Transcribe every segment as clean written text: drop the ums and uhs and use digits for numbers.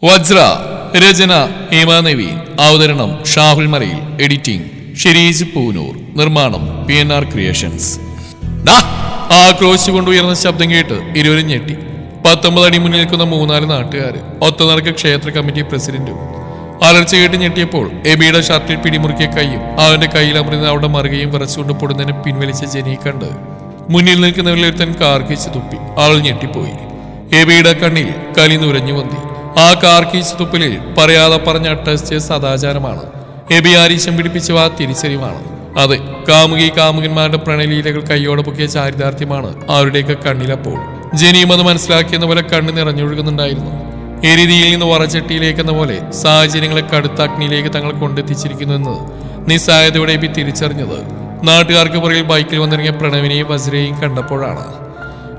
വജ്ര രചന ഹേമാനവി അവതരണം ഷാഹുൽ മറയിൽ എഡിറ്റിംഗ് ഷിരീസ് പൂനൂർ നിർമ്മാണം PNR creations. ആക്രോശിച്ചു കൊണ്ടുയർന്ന ശബ്ദം കേട്ട് ഇരുവരും ഞെട്ടി. 19 അടി മുന്നിൽ നിൽക്കുന്ന 3-4 നാട്ടുകാര് ഒത്തനടക്ക ക്ഷേത്ര കമ്മിറ്റി പ്രസിഡന്റും അലർച്ച കേട്ട് ഞെട്ടിയപ്പോൾ എബിയുടെ ഷർട്ടിൽ പിടിമുറുക്കിയ കൈയും അവന്റെ കയ്യിൽ അമർന്ന് അവിടെ മറുകയും വിറച്ചുകൊണ്ട് പൊടുന്നതിനെ പിൻവലിച്ച ജനിയെ കണ്ട് മുന്നിൽ നിൽക്കുന്നവരിൽ ഒരുത്തൻ കാർക്കിച്ച് തുപ്പി. ആൾ ഞെട്ടിപ്പോയി. എബിയുടെ കണ്ണിൽ കലി നുരഞ്ഞു വന്നി. ആ കാർക്കിച്ച് തുപ്പലിൽ പറയാതെ പറഞ്ഞ അട്ടസ്റ്റിയ സദാചാരമാണ്. എബി ആരീശം പിടിപ്പിച്ച ആ തിരിച്ചറിവാണ്. അതെ, കാമുകന്മാരുടെ പ്രണയലീലകൾ കൈയോടെ പൊക്കിയ ചാരിതാർത്ഥ്യമാണ് അവരുടെയൊക്കെ കണ്ണിലപ്പോൾ. ജനിയും അത് മനസ്സിലാക്കിയെന്ന പോലെ കണ്ണ് നിറഞ്ഞൊഴുകുന്നുണ്ടായിരുന്നു. എരിതിയിൽ നിന്ന് വറച്ചട്ടിയിലേക്കെന്ന പോലെ സാഹചര്യങ്ങളെ കടുത്ത അഗ്നിയിലേക്ക് തങ്ങൾ കൊണ്ടെത്തിച്ചിരിക്കുന്നുവെന്ന് നിസ്സായതയോടെ എബി തിരിച്ചറിഞ്ഞത് നാട്ടുകാർക്ക് പുറകിൽ ബൈക്കിൽ വന്നിറങ്ങിയ പ്രണവിനെയും വജ്രയെയും കണ്ടപ്പോഴാണ്.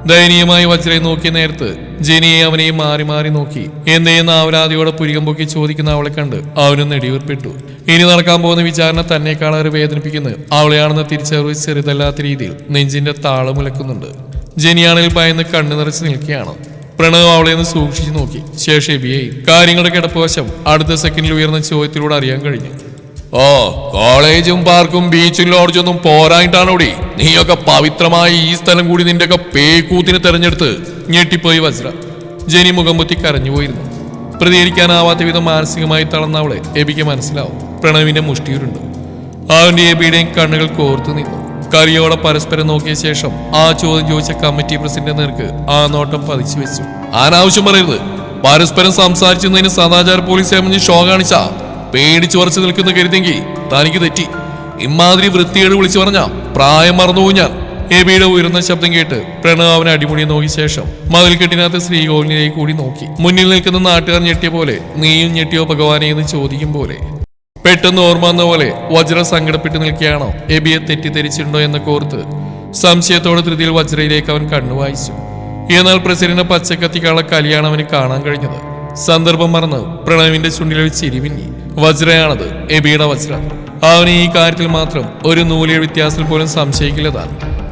ദയനീയമായി വജ്രയെ നോക്കിയ നേരത്ത് ജനിയെ അവനെയും മാറി മാറി നോക്കി. എന്തേന്ന് ആവലാതിയോടെ പുരികം പൊക്കി ചോദിക്കുന്ന അവളെ കണ്ട് അവനും നെടിയൂർപ്പെട്ടു. ഇനി നടക്കാൻ പോകുന്ന വിചാരണ തന്നെക്കാളേറെ വേദനിപ്പിക്കുന്നത് അവളെയാണെന്ന് തിരിച്ചറിവ് ചെറുതല്ലാത്ത രീതിയിൽ നെഞ്ചിന്റെ താളമുലക്കുന്നുണ്ട്. ജനിയാണെങ്കിൽ ഭയന്ന് കണ്ണു നിറച്ച് നിൽക്കുകയാണ്. പ്രണവ് അവളെ ഒന്ന് സൂക്ഷിച്ചു നോക്കി. ശേഷം എബിയെയും കാര്യങ്ങളുടെ കിടപ്പുവശം അടുത്ത സെക്കൻഡിൽ ഉയർന്ന ചോദ്യത്തിലൂടെ അറിയാൻ കഴിഞ്ഞു. ഓ, കോളേജും പാർക്കും ബീച്ചും ലോഡ്ജൊന്നും പോരായിട്ടാണോടി നീയൊക്കെ പവിത്രമായ ഈ സ്ഥലം കൂടി നിന്റെയൊക്കെ പേക്കൂത്തിന് തെരഞ്ഞെടുത്ത്? ഞെട്ടിപ്പോയി വജ്ര. ജനി മുഖം പൊത്തി കരഞ്ഞുപോയിരുന്നു. പ്രതികരിക്കാനാവാത്ത വിധം മാനസികമായി തളർന്ന അവളെ എബിക്ക് മനസ്സിലാവും. പ്രണവിന്റെ മുഷ്ടിയൂരുണ്ട്. അവന്റെ എബിയുടെയും കണ്ണുകൾ കോർത്തു നിന്നു. കരിയോടെ പരസ്പരം നോക്കിയ ശേഷം ആ ചോദ്യം ചോദിച്ച കമ്മിറ്റി പ്രസിഡന്റ് നേർക്ക് ആ നോട്ടം പതിച്ചു വെച്ചു. അനാവശ്യം പറയരുത്. പരസ്പരം സംസാരിച്ചതിന് സദാചാര പോലീസ് ഷോ കാണിച്ചാ പേടിച്ചു വറച്ചു നിൽക്കുന്ന കരുതെങ്കിൽ തനിക്ക് തെറ്റി. ഇമാതിരി വൃത്തിയോട് വിളിച്ചു പറഞ്ഞ പ്രായം മറന്നുപോയി ഞാൻ. എബിയുടെ ഉയർന്ന ശബ്ദം കേട്ട് പ്രണവ് അവനെ അടിമുടിയെ നോക്കിയ ശേഷം മതിൽക്കെട്ടിനകത്ത് ശ്രീകോവിലിലേക്ക് കൂടി നോക്കി. മുന്നിൽ നിൽക്കുന്ന നാട്ടുകാർ ഞെട്ടിയ പോലെ നീയും ഞെട്ടിയോ ഭഗവാനെ എന്ന് ചോദിക്കും പോലെ. പെട്ടെന്ന് ഓർമ്മ വന്ന പോലെ വജ്ര സങ്കടപ്പെട്ട് നിൽക്കുകയാണോ, എബിയെ തെറ്റിദ്ധരിച്ചിട്ടുണ്ടോ എന്ന കോർത്ത് സംശയത്തോടെ ധൃതിയിൽ വജ്രയിലേക്ക് അവൻ കണ്ണു വായിച്ചു. എന്നാൽ പ്രസിഡന്റ് പച്ചക്കത്തിക്കാളെ കലിയാണ് അവന് കാണാൻ കഴിഞ്ഞത്. സന്ദർഭം മറന്ന് പ്രണവിന്റെ ചുണ്ടിലൊരു ചിരിമിന്നി. വജ്രയാണത്, എബിയുടെ വജ്ര. അവന് ഈ കാര്യത്തിൽ മാത്രം ഒരു നൂലിയ വ്യത്യാസത്തിൽ പോലും സംശയിക്കില്ല താൻ.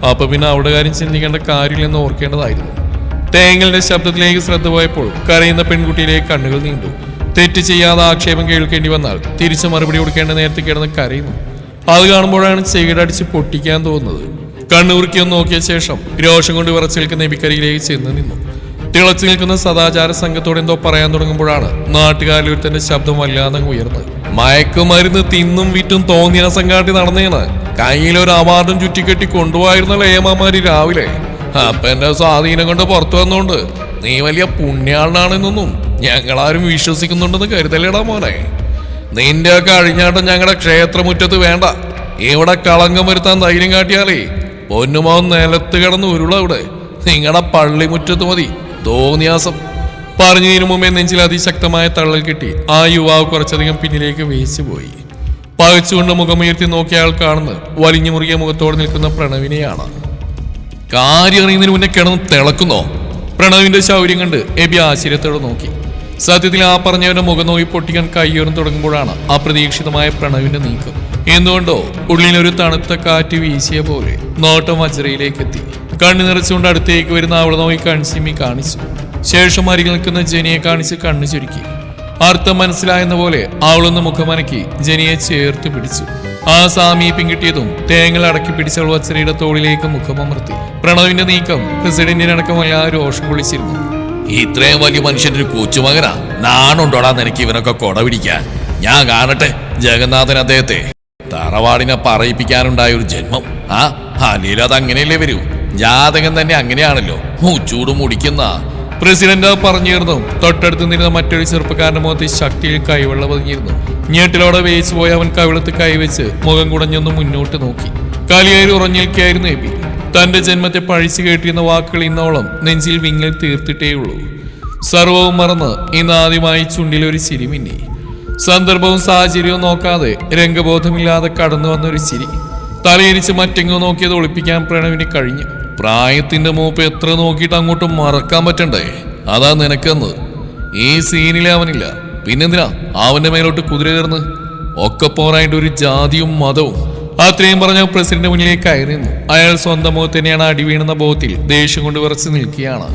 അപ്പൊ പിന്നെ അവിടെ കാര്യം ചിന്തിക്കേണ്ട കാര്യമില്ലെന്ന് ഓർക്കേണ്ടതായിരുന്നു. തേങ്ങലിന്റെ ശബ്ദത്തിലേക്ക് ശ്രദ്ധ പോയപ്പോൾ കരയുന്ന പെൺകുട്ടിയിലേക്ക് കണ്ണുകൾ നീണ്ടു. തെറ്റ് ചെയ്യാതെ ആക്ഷേപം കേൾക്കേണ്ടി വന്നാൽ തിരിച്ചു മറുപടി കൊടുക്കേണ്ട നേരത്തെ കിടന്ന് കരയുന്നു. അത് കാണുമ്പോഴാണ് ചെകിടടിച്ച് പൊട്ടിക്കാൻ തോന്നുന്നത്. കണ്ണൂർക്കിയൊന്ന് നോക്കിയ ശേഷം രോഷം കൊണ്ട് വിറച്ചു നിൽക്കുന്ന എബിക്കരിയിലേക്ക് ചെന്ന് നിന്നു. തിളച്ചു നിൽക്കുന്ന സദാചാര സംഘത്തോടെ എന്തോ പറയാൻ തുടങ്ങുമ്പോഴാണ് നാട്ടുകാരിൽ ഒരുത്തന്റെ ശബ്ദം വല്ലാതെ ഉയർന്നത്. മയക്കുമരുന്ന് തിന്നും വിറ്റും തോന്നിയ സംഘാട്ടി നടന്നേന്ന് കയ്യിലൊരു അവാർഡും ചുറ്റിക്കെട്ടി കൊണ്ടുപോയിരുന്നല്ലോ ഏമാമാരി രാവിലെ. അപ്പൊ എന്റെ സ്വാധീനം കൊണ്ട് പുറത്തു വന്നോണ്ട് നീ വലിയ പുണ്യാളനാണെന്നൊന്നും ഞങ്ങളാരും വിശ്വസിക്കുന്നുണ്ടെന്ന് കരുതലേടാ മോനെ. നിന്റെ ഒക്കെ അഴിഞ്ഞാട്ടം ഞങ്ങളുടെ ക്ഷേത്രമുറ്റത്ത് വേണ്ട. ഇവിടെ കളങ്കം വരുത്താൻ ധൈര്യം കാട്ടിയാലേ പൊന്നുമാവും നിലത്ത് കിടന്ന് ഉരുള. ഇവിടെ നിങ്ങളുടെ പള്ളിമുറ്റത്ത് മതി തോന്നിയാസം. പറഞ്ഞതിനു മുമ്പേ നെഞ്ചിൽ അതിശക്തമായ തള്ളൽ കിട്ടി. ആ യുവാവ് കുറച്ചധികം പിന്നിലേക്ക് വേച്ചുപോയി. പകച്ചുകൊണ്ട് മുഖമുയർത്തി നോക്കിയ ആൾ കാണുന്നത് വലിഞ്ഞു മുറുകിയ മുഖത്തോടെ നിൽക്കുന്ന പ്രണവിനെയാണ്. കാര്യം അറിയുന്നതിന് മുന്നേ കിടന്ന് തിളക്കുന്നോ? പ്രണവിന്റെ ശൗര്യം കണ്ട് എബി ആശ്ചര്യത്തോടെ നോക്കി. സത്യത്തിൽ ആ പറഞ്ഞവന്റെ മുഖം നോക്കി പൊട്ടിക്കാൻ കയ്യോരം തുടങ്ങുമ്പോഴാണ് അപ്രതീക്ഷിതമായ പ്രണവിന്റെ നീക്കം. എന്തുകൊണ്ടോ ഉള്ളിലൊരു തണുത്ത കാറ്റ് വീശിയ പോലെ നോട്ടം വജ്രയിലേക്ക് എത്തി. കണ്ണു നിറച്ചുകൊണ്ട് അടുത്തേക്ക് വരുന്ന അവളെ നോക്കി കൺസിമി കാണിച്ചു. ശേഷം അരികിൽ നിൽക്കുന്ന ജനിയെ കാണിച്ച് കണ്ണു ചുരുക്കി. അർത്ഥം മനസ്സിലായെന്ന പോലെ അവളൊന്ന് മുഖമനക്കി ജനിയെ ചേർത്ത് പിടിച്ചു. ആ സാമീപ്യം കിട്ടിയതും തേങ്ങൽ അടക്കി പിടിച്ചവൾ വജ്രയുടെ തോളിലേക്ക് മുഖമമർത്തി. പ്രണവിന്റെ നീക്കം പ്രസിഡന്റിനടക്കം വല്ലാതെ രോഷം കൊള്ളിച്ചിരുന്നു. ഇത്രയും വലിയ മനുഷ്യന്റെ ഒരു കൊച്ചുമകനാ, നാണുണ്ടോടാ നിനക്ക് ഇവനൊക്കെ കൊട പിടിക്കാൻ? ഞാൻ കാണട്ടെ ജഗന്നാഥൻ അദ്ദേഹത്തെ. തറവാടിനെ പറയിപ്പിക്കാനുണ്ടായ ഒരു ജന്മം. അല്ലേലും അത് അങ്ങനെയല്ലേ വരൂ. ജാതകം തന്നെ അങ്ങനെയാണല്ലോ, ചൂട് മുടിക്കുന്ന. പ്രസിഡന്റ് പറഞ്ഞിരുന്നു. തൊട്ടടുത്ത് നിന്നിരുന്ന മറ്റൊരു ചെറുപ്പക്കാരന്റെ മുഖത്ത് ശക്തിയിൽ കൈവെള്ള പതിഞ്ഞിരുന്നു. ഞെട്ടിലോടെ വേയിച്ചു പോയി അവൻ കവിളത്ത് കൈവച്ച് മുഖം കുടഞ്ഞൊന്ന് മുന്നോട്ട് നോക്കി. കലിയായി ഉറഞ്ഞിരിക്കായിരുന്നു എബി. തന്റെ ജന്മത്തെ പഴിച്ചു കേട്ടിരുന്ന വാക്കുകൾ ഇന്നോളം നെഞ്ചിൽ വിങ്ങൽ തീർത്തിട്ടേയുള്ളൂ. സർവവും മറന്ന് ഇന്നാദ്യമായി ചുണ്ടിലൊരു ചിരി മിന്നി. സന്ദർഭവും സാഹചര്യവും നോക്കാതെ രംഗബോധമില്ലാതെ കടന്നു വന്നൊരു ചിരി. തലയിരിച്ച് മറ്റെങ്ങോ നോക്കിയത് ഒളിപ്പിക്കാൻ പ്രണവിന് കഴിഞ്ഞു. പ്രായത്തിന്റെ മൂപ്പ് എത്ര നോക്കിയിട്ട് അങ്ങോട്ടും മറക്കാൻ പറ്റണ്ടേ? അതാ നിനക്കെന്ന്. ഈ സീനിലെ അവനില്ല, പിന്നെന്തിനാ അവന്റെ മേലോട്ട് കുതിര കയറുന്നു? ഒക്കെ പോരായിട്ട് ഒരു ജാതിയും മതവും. അത്രയും പറഞ്ഞ പ്രസിഡന്റ് മുന്നിലേക്ക് കയറി നിന്നു. അയാൾ സ്വന്തം മുഖത്ത് തന്നെയാണ് അടി വീണെന്ന ബോധത്തിൽ ദേഷ്യം കൊണ്ട് വിറച്ച് നിൽക്കുകയാണ്.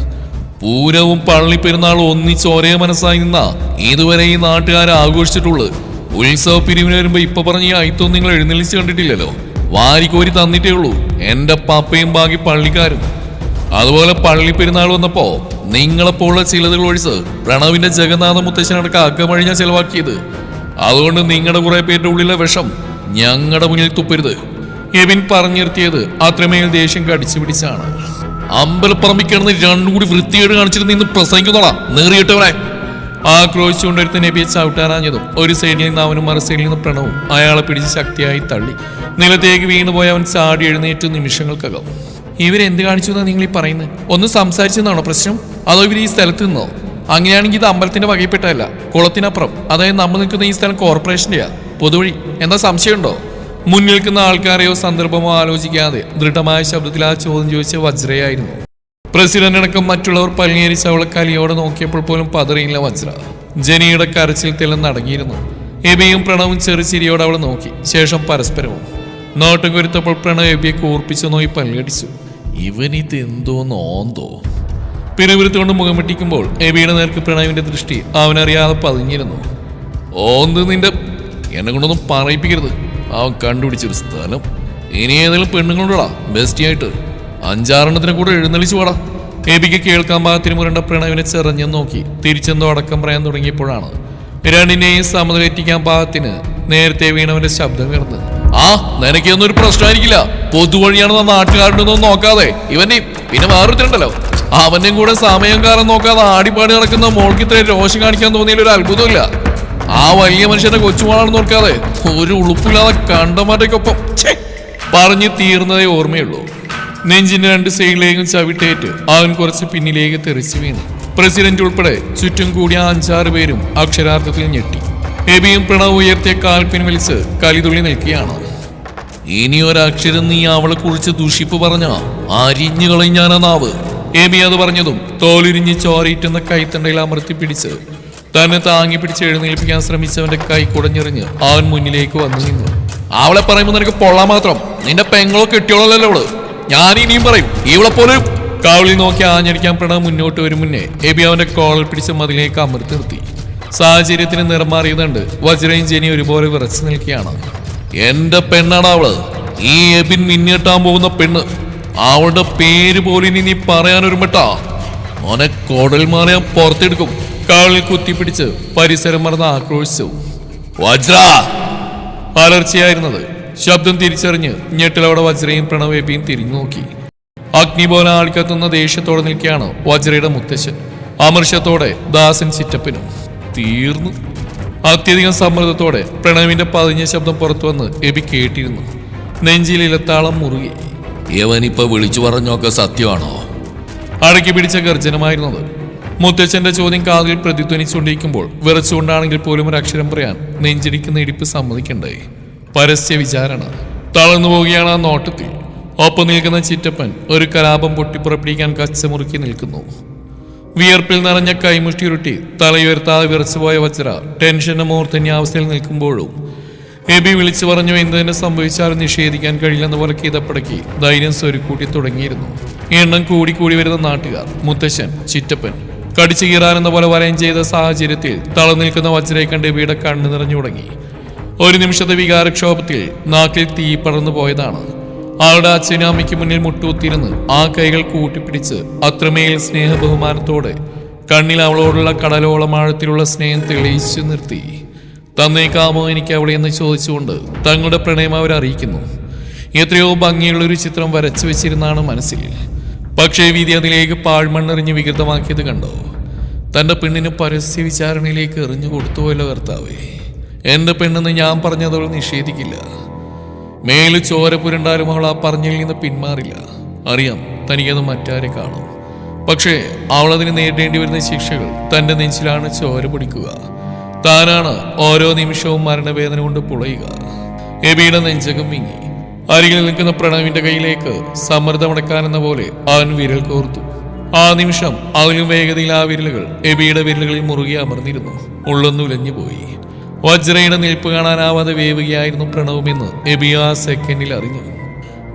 പൂരവും പള്ളിപ്പെരുന്നാളും ഒന്നിച്ച് ഒരേ മനസ്സായി നിന്നാ ഇതുവരെ ഈ നാട്ടുകാരെ ആഘോഷിച്ചിട്ടുള്ളത്. ഉത്സവ പിരിവിന് വരുമ്പോ ഇപ്പൊ പറഞ്ഞ ഈ അയിത്തൊന്നും നിങ്ങൾ എഴുന്നള്ളിച്ച് കണ്ടിട്ടില്ലല്ലോ. വാരിക്കോരി തന്നിട്ടേ ഉള്ളൂ എന്റെ പപ്പയും ബാക്കി പള്ളിക്കാരും. അതുപോലെ പള്ളിപ്പെരുന്നാൾ വന്നപ്പോ നിങ്ങളെപ്പോലുള്ള ചിലതുകൾ ഒഴിച്ച് പ്രണവിന്റെ ജഗന്നാഥ മുത്തശ്ശനടക്കം അക്കമഴി ഞാൻ ചെലവാക്കിയത്. അതുകൊണ്ട് നിങ്ങളുടെ കുറെ പേരുടെ ഉള്ളിലെ വിഷം ഞങ്ങളുടെ മുന്നിൽ തുപ്പരുത്. എബിൻ പറഞ്ഞു നിർത്തിയത് അത്രമേൽ ദേഷ്യം കടിച്ചു പിടിച്ചാണ്. അമ്പലപ്പറമ്പിൽ കിടന്ന് രണ്ടും കൂടി വൃത്തികേട് കാണിച്ചിട്ട് നിന്ന് പ്രസംഗിക്കുന്നോടാ നേറിയിട്ടവനെ. ആക്രോശിച്ചുകൊണ്ടിരുത്ത നബിയെ ചവിട്ടാറാഞ്ഞതും ഒരു സൈഡിൽ നിന്ന് അവനും മറു സൈഡിൽ നിന്ന് പ്രണവും അയാളെ പിടിച്ച് ശക്തിയായി തള്ളി. നിലത്തേക്ക് വീണുപോയ അവൻ ചാടി എഴുന്നേറ്റ് നിമിഷങ്ങൾക്കകം. ഇവരെന്ത് കാണിച്ചു എന്നാ നിങ്ങൾ ഈ പറയുന്നത്? ഒന്ന് സംസാരിച്ചെന്നാണോ പ്രശ്നം? അതോ ഇവർ ഈ സ്ഥലത്ത് നിന്നോ? അങ്ങനെയാണെങ്കിൽ ഇത് അമ്പലത്തിന്റെ വകയിൽപ്പെട്ടല്ല, കുളത്തിനപ്പുറം. അതായത് നമ്മൾ നിൽക്കുന്ന ഈ സ്ഥലം കോർപ്പറേഷന്റെയാ, പൊതുവഴി. എന്താ സംശയമുണ്ടോ? മുന്നിൽ നിൽക്കുന്ന ആൾക്കാരെയോ സന്ദർഭമോ ആലോചിക്കാതെ ദൃഢമായ ശബ്ദത്തിൽ ആ ചോദ്യം ചോദിച്ച വജ്രയായിരുന്നു. പ്രസിഡന്റ് അടക്കം മറ്റുള്ളവർ പല്ലിയേരിച്ച് അവളെ കലിയോടെ നോക്കിയപ്പോൾ പോലും പതറിയില്ല വജ്ര. ജനിയുടെ കരച്ചിൽ തെളിഞ്ഞടങ്ങിയിരുന്നു. എബിയും പ്രണവും ചെറുചിരിയോടെ അവളെ നോക്കി. ശേഷം പരസ്പരവും നോട്ടം കൊരുത്തപ്പോൾ പ്രണവ് എബിയെ കൂർപ്പിച്ചു നോക്കി പല്ലിയടിച്ചു. ഇവനിത് എന്തോന്നോന്തോ. പിറുപിറുത്തുകൊണ്ട് മുഖം വെട്ടിക്കുമ്പോൾ എബിയുടെ നേർക്ക് പ്രണവിന്റെ ദൃഷ്ടി അവനറിയാതെ പതിഞ്ഞിരുന്നു. ഓന്ത് നിന്റെ എന്നെ കൊണ്ടൊന്നും പറയിപ്പിക്കരുത്. അവൻ കണ്ടുപിടിച്ചൊരു സ്ഥലം. ഇനി ഏതെങ്കിലും പെണ്ണുങ്ങളുണ്ടോടാ ബെസ്റ്റിയായിട്ട്? 5-6 കൂടെ എഴുന്നള്ളിച്ചു പോടാ. എബിക്ക് കേൾക്കാൻ പാകത്തിന് മുരണ്ട പ്രണവിനെ ചെറഞ്ഞെന്ന് നോക്കി തിരിച്ചെന്തോ അടക്കം പറയാൻ തുടങ്ങിയപ്പോഴാണ് രണ്ടിനെയും സമനിലെത്തിക്കാൻ പാകത്തിന് നേരത്തെ വീണവന്റെ ശബ്ദം ഉയർന്ന്. ആ നിനക്കൊന്നും ഒരു പ്രശ്നമായിരിക്കില്ല. പൊതുവഴിയാണെന്ന് നാട്ടുകാരുണ്ടെന്നൊന്നും നോക്കാതെ ഇവന്റെ പിന്നെ വേറൊരുത്തരുണ്ടല്ലോ, അവന്റെയും കൂടെ സമയം കാലം നോക്കാതെ ആടിപ്പാടി നടക്കുന്ന മോൾക്ക് ഇത്രയും രോഷം കാണിക്കാൻ തോന്നിയാൽ ഒരു അത്ഭുതമില്ല. ആ വലിയ മനുഷ്യന്റെ കൊച്ചുമോളാണെന്ന് നോക്കാതെ ഒരു ഉളുപ്പില്ലാതെ കണ്ടമാറ്റയ്ക്കൊപ്പം പറഞ്ഞു തീർന്നതേ ഓർമ്മയുള്ളൂ. നെഞ്ചിന്റെ 2 സൈഡിലേക്കും ചവിട്ടേറ്റ് അവൻ കുറച്ച് പിന്നിലേക്ക് തെറിച്ചു വീണു. പ്രസിഡന്റ് ഉൾപ്പെടെ ചുറ്റും കൂടിയ 5-6 പേരും അക്ഷരാർത്ഥത്തിൽ ഞെട്ടി. എബിയും പ്രണവ് ഉയർത്തിയ കാൽ പിൻവലിച്ച് കലിതുള്ളി നിൽക്കുകയാണ്. ഇനി ഒരക്ഷരം നീ അവളെ കുറിച്ച് ദുഷിപ്പ് പറഞ്ഞ അരിഞ്ഞു കളഞ്ഞാനാ നാവ്. എബി അത് പറഞ്ഞതും തോലുരിഞ്ഞ് ചോരയിട്ടുന്ന കൈത്തണ്ടയിൽ അമർത്തി പിടിച്ച് തന്നെ താങ്ങി പിടിച്ച് എഴുന്നേൽപ്പിക്കാൻ ശ്രമിച്ചവന്റെ കൈ കുടഞ്ഞെറിഞ്ഞ് അവൻ മുന്നിലേക്ക് വന്നു നിന്നു. അവളെ പറയുമ്പോൾ നിനക്ക് പൊള്ളാൻ മാത്രം. നിന്റെ പെങ്ങളോ കെട്ടിയോളല്ലോ അവള്. ഞാൻ ഇനിയും പറയും ഇവളെ പോലെ. കാവളിൽ നോക്കി ആഞ്ഞടിക്കാൻ പ്രണവ് മുന്നോട്ട് വരും മുന്നേ എബി അവന്റെ കോളിൽ പിടിച്ച് മതിലേക്ക് അമർത്തി നിർത്തി. സാഹചര്യത്തിന് നിറമാറിയതുണ്ട്. വജ്രയും ജനി ഒരുപോലെ വിറച്ചു നിൽക്കുകയാണ്. എന്റെ പെണ്ണാണ് അവള്, ഈ എബിൻ മിന്നിട്ടാൻ പോകുന്ന പെണ്ണ്. അവളുടെ പേര് പോലും നീ പറയാനൊരുമട്ടാ മോനെ കോടൽ മാറിയാൻ പുറത്തെടുക്കും. കാളിൽ കുത്തിപ്പിടിച്ച് പരിസരം മറന്ന് ആക്രോശിച്ചു. വജ്ര അലർച്ചയായിരുന്നത്. ശബ്ദം തിരിച്ചറിഞ്ഞ് ഞെട്ടിലവിടെ വജ്രയും പ്രണവേബിയും തിരിഞ്ഞു നോക്കി. അഗ്നി പോലെ ആളിക്കത്തുന്ന ദേഷ്യത്തോടെ നിൽക്കുകയാണ് വജ്രയുടെ മുത്തശ്ശൻ. അമർഷത്തോടെ ദാസൻ ചിറ്റപ്പനും. തീർന്നു. അത്യധികം സമ്മർദ്ദത്തോടെ പ്രണവിന്റെ പതിഞ്ഞ ശബ്ദം പുറത്തു വന്ന് എബി കേട്ടിരുന്നു. നെഞ്ചിൽ ഇലത്താളം മുറുകി. യവനിപ്പോ വിളിച്ചു പറഞ്ഞൊക്കെ സത്യമാണോ? അടക്കി പിടിച്ച ഗർജനമായിരുന്നത്. മുത്തച്ഛന്റെ ചോദ്യം കാതിൽ പ്രതിധ്വനിച്ചുകൊണ്ടിരിക്കുമ്പോൾ വിറച്ചുകൊണ്ടാണെങ്കിൽ പോലും ഒരു അക്ഷരം പറയാൻ നെഞ്ചിടിക്കുന്ന ഇടിപ്പ് സമ്മതിക്കണ്ടേ? പരസ്യ വിചാരണ. തളർന്നു പോവുകയാണ് ആ നോട്ടത്തിൽ. ഒപ്പം നിൽക്കുന്ന ചിറ്റപ്പൻ ഒരു കലാപം പൊട്ടിപ്പുറപ്പിടിക്കാൻ കച്ചമുറുക്കി നിൽക്കുന്നു. വിയർപ്പിൽ നിറഞ്ഞ കൈമുഷ്ടി ഉരുട്ടി തലയുയർത്താതെ വിറച്ചുപോയ വജ്ര ടെൻഷന്റെ മൂർധന്യാവസ്ഥയിൽ നിൽക്കുമ്പോഴും എബി വിളിച്ചു പറഞ്ഞു എന്തിനെ സംഭവിച്ചാലും നിഷേധിക്കാൻ കഴിയില്ലെന്ന പോലെ കീതപ്പടക്കി ധൈര്യം സ്വരുക്കൂട്ടി തുടങ്ങിയിരുന്നു. എണ്ണം കൂടി വരുന്ന നാട്ടുകാർ, മുത്തശ്ശൻ, ചിറ്റപ്പൻ കടിച്ചു കീറാനെന്ന പോലെ വലയം ചെയ്ത സാഹചര്യത്തിൽ തളർന്നു നിൽക്കുന്ന വജ്രയെ കണ്ട് എബിയുടെ കണ്ണു നിറഞ്ഞു തുടങ്ങി. ഒരു നിമിഷത്തെ വികാരക്ഷോഭത്തിൽ നാക്കിൽ തീ പടർന്നു പോയതാണ്. ആളുടെ അച്ഛനും അമ്മയ്ക്ക് മുന്നിൽ മുട്ടുകുത്തിയിരുന്ന് ആ കൈകൾ കൂട്ടിപ്പിടിച്ച് അത്രമേൽ സ്നേഹബഹുമാനത്തോടെ കണ്ണിൽ അവളോടുള്ള കടലോളം ആഴത്തിലുള്ള സ്നേഹം തെളിയിച്ചു നിർത്തി. തന്നേക്കാമോ എനിക്ക് അവളെ എന്ന് ചോദിച്ചുകൊണ്ട് തങ്ങളുടെ പ്രണയം അവരറിയിക്കുന്നു. എത്രയോ ഭംഗിയുള്ളൊരു ചിത്രം വരച്ചു വെച്ചിരുന്നാണ് മനസ്സിൽ. പക്ഷേ വിധി അതിലേക്ക് പാഴ്മണ്ണെറിഞ്ഞ് വികൃതമാക്കിയത് കണ്ടോ? തൻ്റെ പെണ്ണിന് പരസ്യ വിചാരണയിലേക്ക് എറിഞ്ഞു കൊടുത്തുപോയല്ലോ കർത്താവേ. എൻ്റെ പെണ്ണെന്ന് ഞാൻ പറഞ്ഞതവൾ നിഷേധിക്കില്ല. മേല് ചോര പുരണ്ടാലും അവൾ ആ പറഞ്ഞതിൽ നിന്ന് പിന്മാറില്ല. അറിയാം തനിക്കത് മറ്റാരെ കാണും. പക്ഷേ അവൾ അതിന് നേരിടേണ്ടി വരുന്ന ശിക്ഷകൾ തൻ്റെ നെഞ്ചിലാണ് ചോര പൊടിക്കുക. താനാണ് ഓരോ നിമിഷവും മരണവേദന കൊണ്ട് പുളയുക. എബിയുടെ നെഞ്ചകം വിങ്ങി. അരികിൽ നിൽക്കുന്ന പ്രണവിന്റെ കയ്യിലേക്ക് സമ്മർദ്ദമടക്കാനെന്ന പോലെ അവൻ വിരൽ കോർത്തു. ആ നിമിഷം അതിലും വേഗതയിൽ ആ വിരലുകൾ എബിയുടെ വിരലുകളിൽ മുറുകെ അമർന്നിരുന്നു. ഉള്ളൊന്നുലഞ്ഞു പോയി. വജ്രയുടെ നിൽപ്പ് കാണാനാവാതെ വേവുകയായിരുന്നു പ്രണവുമെന്ന് എബി ആ സെക്കൻഡിൽ അറിഞ്ഞു.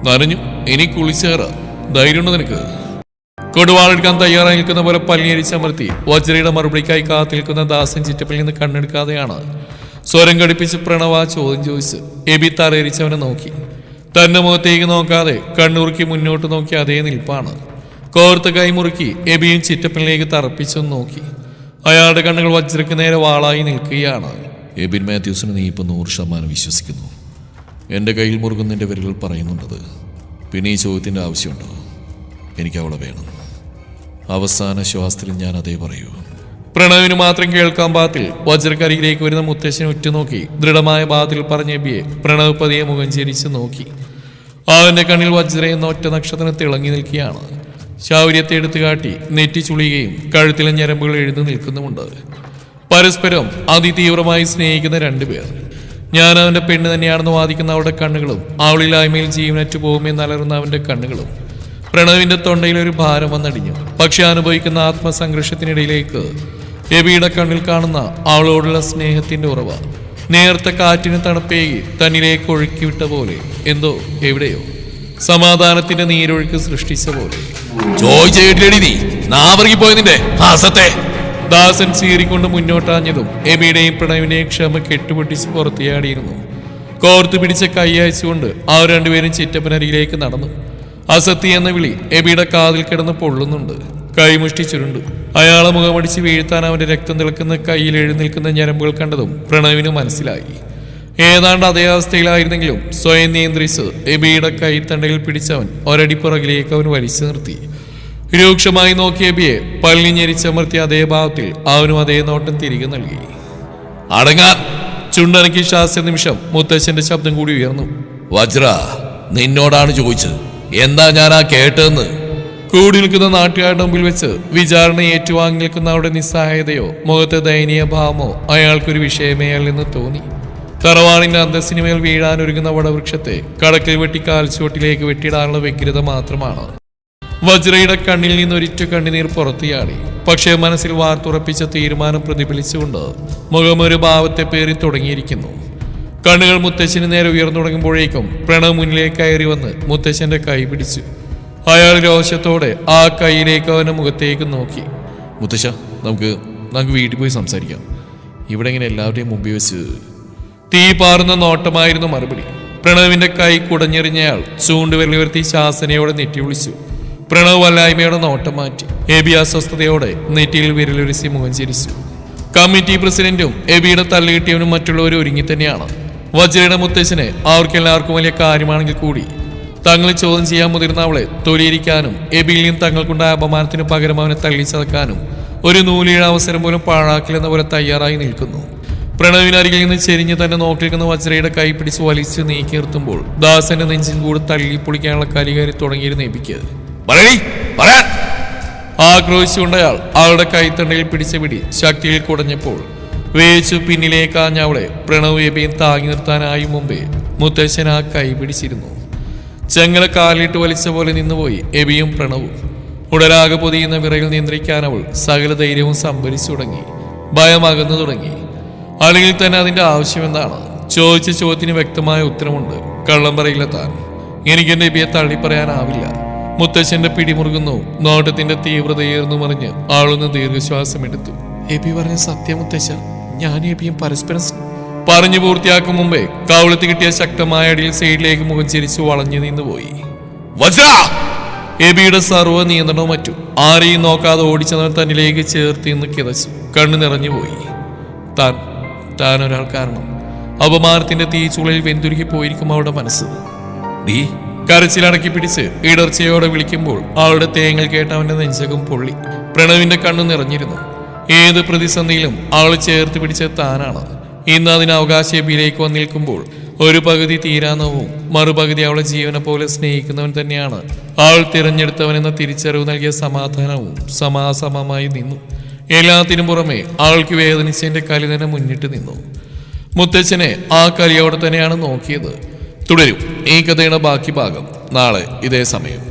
നനഞ്ഞു, ഇനി കുളിച്ചേറ. ധൈര്യമുണ്ട് നിനക്ക്? കൊടുവാളെടുക്കാൻ തയ്യാറായി നിൽക്കുന്ന പോലെ പല്ലിയരിച്ചമർത്തി വജ്രയുടെ മറുപടിക്കായി കാത്തിരിക്കുന്ന ദാസൻ ചിറ്റപ്പിൽ നിന്ന് കണ്ണെടുക്കാതെയാണ് സ്വരം ഘടിപ്പിച്ച് പ്രണവ ചോദ്യം ചോദിച്ച് എബി തലയിരിച്ചവനെ നോക്കി. തന്റെ മുഖത്തേക്ക് നോക്കാതെ കണ്ണുറുക്കി മുന്നോട്ട് നോക്കി അതേ നിൽപ്പാണ്. കോർത്ത് കൈമുറുക്കി എബിയും ചിറ്റപ്പനിലേക്ക് തറപ്പിച്ചൊന്ന് നോക്കി. അയാളുടെ കണ്ണുകൾ വജ്രയ്ക്ക് നേരെ വാളായി നിൽക്കുകയാണ്. എബിൻ മാത്യൂസിന് നീ ഇപ്പം 100% വിശ്വസിക്കുന്നു. എൻ്റെ കയ്യിൽ മുറുകുന്നതിൻ്റെ വിരലുകൾ പറയുന്നുണ്ടത്. പിന്നെ ഈ ചോദ്യത്തിൻ്റെ ആവശ്യമുണ്ടോ? എനിക്ക് അവളെ വേണം. അവസാന ശ്വാസത്തിൽ ഞാൻ അതേ പറയൂ. പ്രണവിന് മാത്രം കേൾക്കാൻ പാത്തിൽ വജ്രക്കരികിലേക്ക് വരുന്ന മുത്തശ്ശനെ ഉറ്റുനോക്കി ദൃഢമായ ഭാഗത്തിൽ പറഞ്ഞ എബിയെ പ്രണവ് പതിയെ മുഖം ചിരിച്ച് നോക്കി. അവന്റെ കണ്ണിൽ വജ്ര എന്ന ഒറ്റ നക്ഷത്രം തിളങ്ങി നിൽക്കുകയാണ്. ശൗര്യത്തെ എടുത്തു കാട്ടി നെറ്റി ചുളിയുകയും കഴുത്തിലെ ഞരമ്പുകൾ എഴുതി നിൽക്കുന്നുമുണ്ട്. പരസ്പരം അതിതീവ്രമായി സ്നേഹിക്കുന്ന രണ്ടുപേർ. ഞാൻ അവന്റെ പെണ്ണ് തന്നെയാണെന്ന് വാദിക്കുന്ന അവളുടെ കണ്ണുകളും അവളില്ലായ്മയിൽ ജീവനറ്റു പോകുമെന്ന് അലറുന്ന അവന്റെ കണ്ണുകളും. പ്രണവിന്റെ തൊണ്ടയിൽ ഒരു ഭാരം വന്നടിഞ്ഞു. പക്ഷെ അനുഭവിക്കുന്ന ആത്മസംഘർഷത്തിനിടയിലേക്ക് എബിയുടെ കണ്ണിൽ കാണുന്ന അവളോടുള്ള സ്നേഹത്തിന്റെ ഉറവ നേർത്ത കാറ്റിന് തണുപ്പേകി തന്നിലേക്ക് ഒഴുക്കിവിട്ട പോലെ എന്തോ എവിടെയോ സമാധാനത്തിന്റെ നീരൊഴുക്ക് സൃഷ്ടിച്ച പോലെ. ദാസൻ ചീറിക്കൊണ്ട് മുന്നോട്ടാഞ്ഞതും എബിയുടെയും പ്രണവിന്റെയും ക്ഷമ കെട്ടുപൊട്ടിച്ച് പുറത്തിയാടിയിരുന്നു. കോർത്തു പിടിച്ച കൈ അയച്ചുകൊണ്ട് അവർ രണ്ടുപേരും ചിറ്റപ്പനരികിലേക്ക് നടന്നു. അസത്തി എന്ന വിളി എബിയുടെ കാതിൽ കിടന്ന് പൊള്ളുന്നുണ്ട്. കൈമുഷ്ടി ചുരുണ്ടു. അയാളെ മുഖമടിച്ച് വീഴ്ത്താൻ അവന്റെ രക്തം തിളക്കുന്ന കയ്യിൽ എഴുന്നേൽക്കുന്ന ഞരമ്പുകൾ കണ്ടതും പ്രണവിന് മനസ്സിലായി. ഏതാണ്ട് അതേ അവസ്ഥയിലായിരുന്നെങ്കിലും സ്വയം നിയന്ത്രിച്ച് എബിയുടെ കൈത്തണ്ടയിൽ പിടിച്ചവൻ ഒരടി പുറകിലേക്ക് അവൻ വലിച്ചു നിർത്തി. രൂക്ഷമായി നോക്കിയ എബിയെ പല്ലി ഞെരിച്ചമർത്തിയ അതേ ഭാവത്തിൽ അവനും അതേ നോട്ടം തിരികെ നൽകി. അടങ്ങാൻ! ചുണ്ടനക്കി ശാസ്ത്ര നിമിഷം മുത്തച്ഛന്റെ ശബ്ദം കൂടി ഉയർന്നു. വജ്ര, നിന്നോടാണ് ചോദിച്ചത്. എന്താ ഞാൻ ആ കേട്ടെന്ന്? കൂടി നിൽക്കുന്ന നാട്ടുകാരുടെ മുമ്പിൽ വെച്ച് വിചാരണ ഏറ്റുവാങ്ങി നിൽക്കുന്ന അവരുടെ നിസ്സഹായതയോ മുഖത്തെ ദയനീയ ഭാവമോ അയാൾക്കൊരു വിഷയമേ അല്ലെന്ന് തോന്നി. തറവാണിന്റെ അന്തസ്സിനുമേൽ വീഴാനൊരുങ്ങുന്ന വടവൃക്ഷത്തെ കടക്കിൽ വെട്ടി കാൽച്ചുവട്ടിലേക്ക് വെട്ടിയിടാനുള്ള വ്യഗ്രത മാത്രമാണ്. വജ്രയുടെ കണ്ണിൽ നിന്നൊരിറ്റ കണ്ണുനീർ പുറത്തിയാടി. പക്ഷേ മനസ്സിൽ വാർത്തുറപ്പിച്ച തീരുമാനം പ്രതിഫലിച്ചുകൊണ്ട് മുഖമൊരു ഭാവത്തെ പേറി തുടങ്ങിയിരിക്കുന്നു. കണ്ണുകൾ മുത്തശ്ശന് നേരെ ഉയർന്നു തുടങ്ങുമ്പോഴേക്കും പ്രണവ് മുന്നിലേക്ക് കയറി വന്ന് മുത്തശ്ശന്റെ കൈ പിടിച്ചു. അയാൾ രോഷത്തോടെ ആ കൈയിലേക്ക് അവന്റെ മുഖത്തേക്ക് നോക്കി. മുത്തശ്ശ, നമുക്ക് വീട്ടിൽ പോയി സംസാരിക്കാം. ഇവിടെ ഇങ്ങനെ എല്ലാവരുടെയും മുമ്പിൽ വെച്ച്. തീ പാറുന്ന നോട്ടമായിരുന്നു മറുപടി. പ്രണവിന്റെ കൈ കുടഞ്ഞെറിഞ്ഞയാൾ ചൂണ്ടുവിരൽ ഉയർത്തി ശാസനയോടെ നെറ്റി വിളിച്ചു. പ്രണവ് വല്ലായ്മയോടെ നോട്ടം മാറ്റി. എബി അസ്വസ്ഥതയോടെ നെറ്റിയിൽ വിരലുരസി മുഖം ചിരിച്ചു. കമ്മിറ്റി പ്രസിഡന്റും എബിയുടെ തള്ളികിട്ടിയവനും മറ്റുള്ളവരും ഒരുങ്ങി തന്നെയാണ്. വജ്രയുടെ മുത്തശ്ശന് അവർക്കെല്ലാവർക്കും വലിയ കാര്യമാണെങ്കിൽ കൂടി തങ്ങളെ ചോദ്യം ചെയ്യാൻ മുതിർന്ന അവളെ തൊലിയിരിക്കാനും എബിയിൽ നിന്ന് തങ്ങൾക്കുണ്ടായ അപമാനത്തിന് പകരം അവനെ തള്ളിച്ചതക്കാനും ഒരു നൂലിഴ അവസരം പോലും പാഴാക്കില്ലെന്ന പോലെ തയ്യാറായി നിൽക്കുന്നു. പ്രണവിനരികിൽ നിന്ന് ചെരിഞ്ഞ് തന്നെ നോക്കിയിരിക്കുന്ന വജ്രയുടെ കൈ പിടിച്ച് വലിച്ചു നീക്കി നിർത്തുമ്പോൾ ദാസന്റെ നെഞ്ചിൽ കൂടെ തള്ളി പൊളിക്കാനുള്ള കരികയറി തുടങ്ങിയിരുന്ന എബിക്ക് ആക്രോശിച്ചുകൊണ്ടയാൾ അവളുടെ കൈത്തണ്ടയിൽ പിടിച്ച പിടി ശക്തിയിൽ കുടഞ്ഞപ്പോൾ വേച്ചു പിന്നിലേക്കാഞ്ഞ അവളെ പ്രണവ് എബിയും താങ്ങി നിർത്താനായി മുമ്പേ മുത്തശ്ശൻ ആ കൈ പിടിച്ചിരുന്നു. ചെങ്ങല കാലിട്ട് വലിച്ച പോലെ നിന്നുപോയി എബിയും പ്രണവും. ഉടലാകെ പൊതിയുന്ന വിറയിൽ നിയന്ത്രിക്കാൻ അവൾ സകല ധൈര്യവും സംഭരിച്ചു തുടങ്ങി. ഭയമകന്നു തുടങ്ങി. അല്ലെങ്കിൽ തന്നെ അതിന്റെ ആവശ്യമെന്താണ്? ചോദിച്ച ചോദ്യത്തിന് വ്യക്തമായ ഉത്തരമുണ്ട്. കള്ളം പറയില്ല താൻ. എനിക്കെന്റെ എബിയെ തള്ളി പറയാനാവില്ല. മുത്തശ്ശന്റെ പിടിമുറുകുന്നു. നോട്ടത്തിന്റെ തീവ്രതയേർന്നു മറിഞ്ഞ് ആളൊന്ന് ദീർഘശ്വാസം എടുത്തു. എബി പറഞ്ഞ സത്യം മുത്തശ്ശ, ഞാനും എബിയും പരസ്പരം പറഞ്ഞു പൂർത്തിയാക്കും മുമ്പേ കൗളത്ത് കിട്ടിയ ശക്തമായ അടിയിൽ സൈഡിലേക്ക് മുഖം ചിരിച്ചു വളഞ്ഞു നിന്നുപോയി. എബിയുടെ സർവ്വ നിയന്ത്രണവും മറ്റു ആരെയും നോക്കാതെ ഓടിച്ചവൻ തന്നിലേക്ക് ചേർത്ത് നിന്ന് കിതച്ചു. കണ്ണു നിറഞ്ഞുപോയി. താൻ ഒരാൾ കാരണം അപമാനത്തിന്റെ തീച്ചുളയിൽ വെന്തുരുകി പോയിരിക്കും അവളുടെ മനസ്സ്. കരച്ചിലടക്കി പിടിച്ച് ഇടർച്ചയോടെ വിളിക്കുമ്പോൾ അവളുടെ തേങ്ങൽ കേട്ട് അവന്റെ നെഞ്ചകം പൊള്ളി. പ്രണവിന്റെ കണ്ണു നിറഞ്ഞിരുന്നു. ഏത് പ്രതിസന്ധിയിലും അവൾ ചേർത്ത് പിടിച്ച താനാണ്. ഇന്ന് അതിന് അവകാശബിയിലേക്ക് വന്നിരിക്കുമ്പോൾ ഒരു പകുതി തീരാനവും മറുപകുതി അവളെ ജീവനെ പോലെ സ്നേഹിക്കുന്നവൻ തന്നെയാണ് അവൾ തിരഞ്ഞെടുത്തവനെന്ന തിരിച്ചറിവ് നൽകിയ സമാധാനവും സമാസമമായി നിന്നു. എല്ലാത്തിനും പുറമെ അവൾക്ക് വേദനിച്ചതിന്റെ കലി തന്നെ മുന്നിട്ട് നിന്നു. മുത്തച്ഛനെ ആ കലിയോടെ തന്നെയാണ് നോക്കിയത്. തുടരും ഈ കഥയുടെ ബാക്കി ഭാഗം നാളെ ഇതേ സമയം.